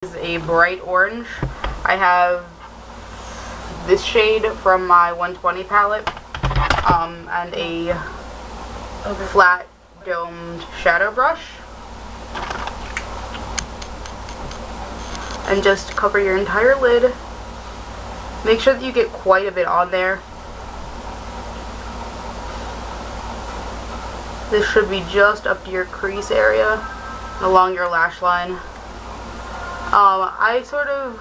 Is a bright orange. I have this shade from my 120 palette, and a flat domed shadow brush. And just cover your entire lid. Make sure that you get quite a bit on there. This should be just up to your crease area and along your lash line. I sort of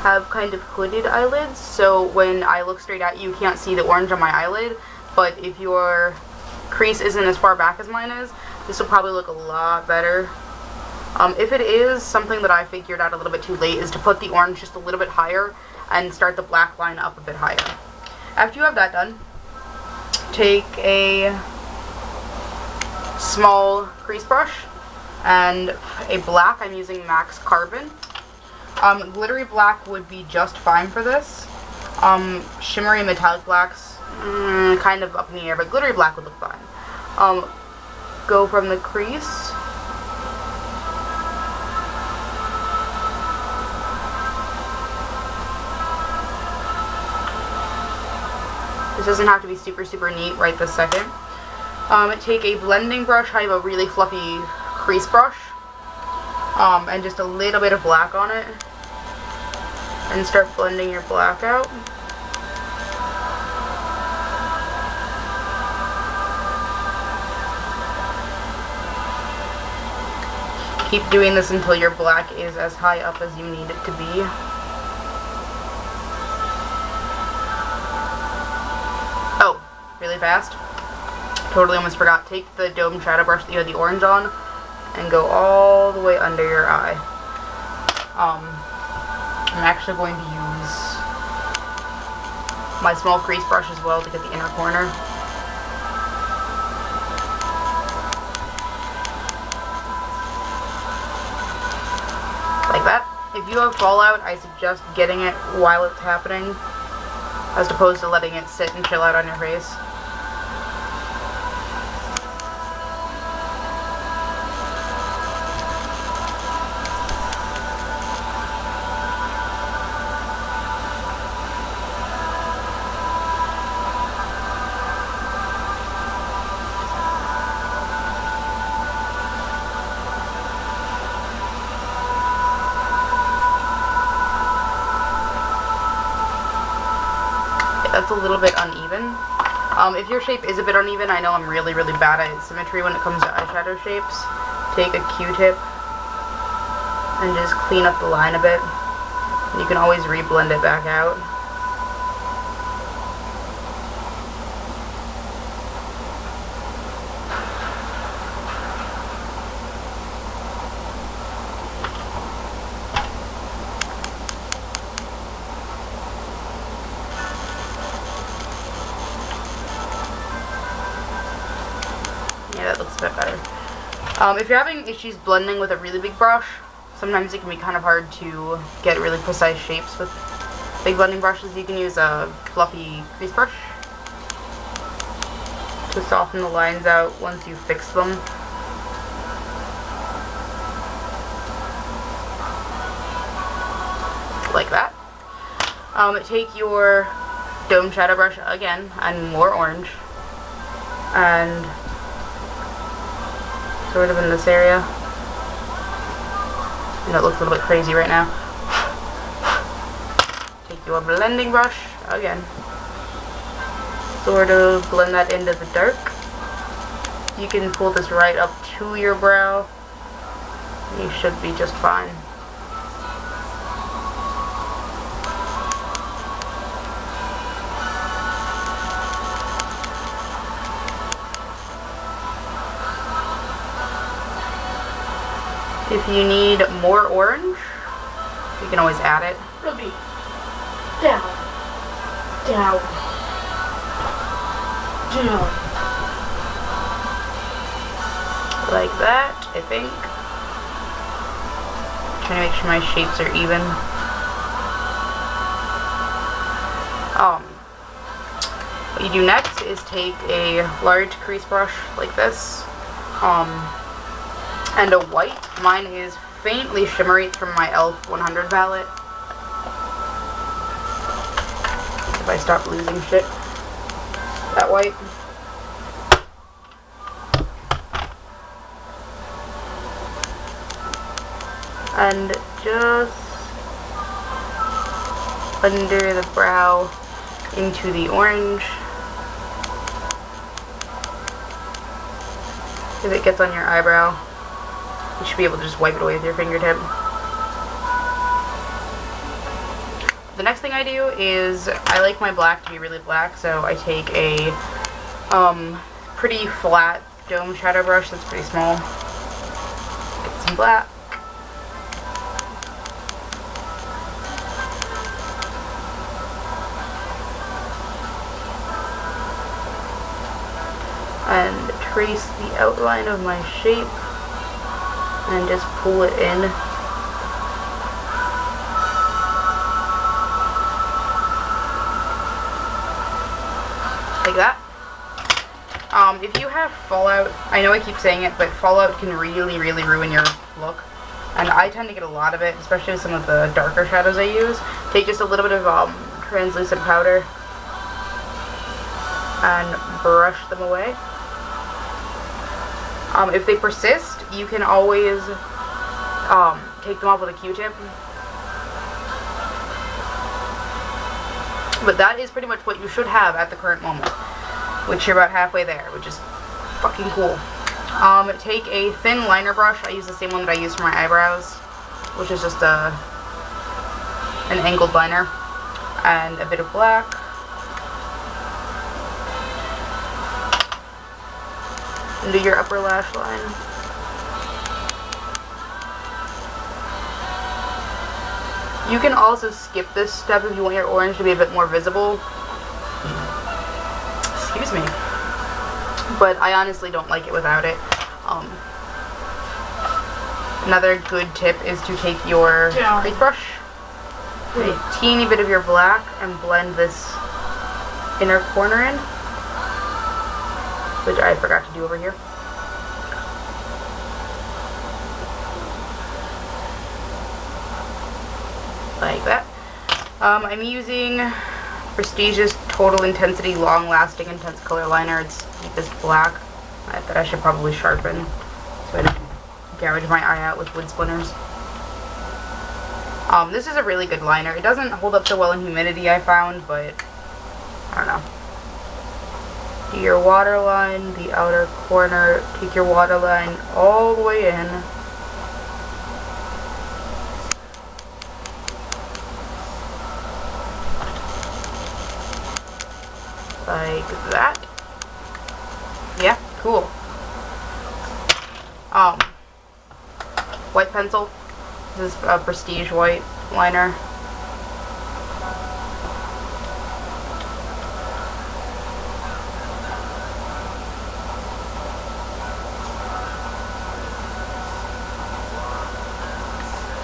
have kind of hooded eyelids, so when I look straight at you, you can't see the orange on my eyelid, but if your crease isn't as far back as mine is, this will probably look a lot better. If it is, something that I figured out a little bit too late is to put the orange just a little bit higher and start the black line up a bit higher. After you have that done, take a small crease brush and a black. I'm using Max Carbon. Glittery black would be just fine for this. Shimmery metallic blacks, kind of up in the air, but glittery black would look fine. Go from the crease. This doesn't have to be super, super neat right this second. Take a blending brush. I have a really fluffy crease brush, and just a little bit of black on it, and start blending your black out. Keep doing this until your black is as high up as you need it to be. Oh, really fast. Totally almost forgot. Take the dome shadow brush that you had the orange on and go all the way under your eye. I'm actually going to use my small crease brush as well to get the inner corner. Like that. If you have fallout, I suggest getting it while it's happening, as opposed to letting it sit and chill out on your face. That's a little bit uneven. If your shape is a bit uneven, I know I'm really, really bad at symmetry when it comes to eyeshadow shapes. Take a Q-tip and just clean up the line a bit. You can always re-blend it back out. Yeah, that looks a bit better. If you're having issues blending with a really big brush, sometimes it can be kind of hard to get really precise shapes with big blending brushes. You can use a fluffy crease brush to soften the lines out once you fix them. Like that. Take your dome shadow brush again, and more orange, and sort of in this area. And it looks a little bit crazy right now. Take your blending brush again. Sort of blend that into the dark. You can pull this right up to your brow. You should be just fine. If you need more orange, you can always add it. Ruby. Down. Down. Down. Like that, I think. Trying to make sure my shapes are even. What you do next is take a large crease brush like this, and a white. Mine is faintly shimmery. It's from my e.l.f. 100 palette. If I stop losing shit. That white. And just under the brow into the orange. If it gets on your eyebrow, you should be able to just wipe it away with your fingertip. The next thing I do is, I like my black to be really black, so I take a pretty flat dome shadow brush that's pretty small. Get some black. And trace the outline of my shape and just pull it in. Like that. If you have fallout, I know I keep saying it, but fallout can really, really ruin your look. And I tend to get a lot of it, especially with some of the darker shadows I use. Take just a little bit of translucent powder and brush them away. If they persist, you can always take them off with a Q-tip. But that is pretty much what you should have at the current moment, which you're about halfway there, which is fucking cool. Take a thin liner brush. I use the same one that I use for my eyebrows, which is just an angled liner, and a bit of black. And do your upper lash line. You can also skip this step if you want your orange to be a bit more visible. Excuse me. But I honestly don't like it without it. Another good tip is to take your crease brush, a teeny bit of your black, and blend this inner corner in, which I forgot to do over here. Like that. I'm using Prestige's Total Intensity Long Lasting Intense Color Liner. It's this black that I should probably sharpen so I don't gouge my eye out with wood splinters. This is a really good liner. It doesn't hold up so well in humidity, I found, but I don't know. Do your waterline, the outer corner, take your waterline all the way in. Like that. Yeah, cool. White pencil. This is a Prestige white liner.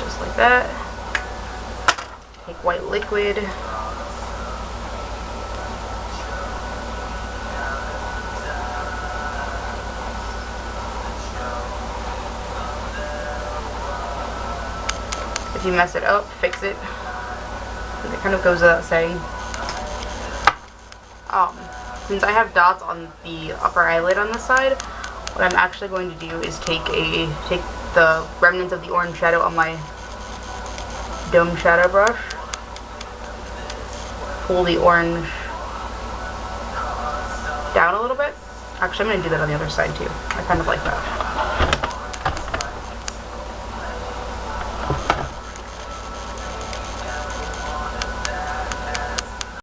Just like that. Take white liquid. If you mess it up, fix it. It kind of goes without saying. Since I have dots on the upper eyelid on this side, what I'm actually going to do is take the remnants of the orange shadow on my dome shadow brush, pull the orange down a little bit. Actually, I'm going to do that on the other side too. I kind of like that.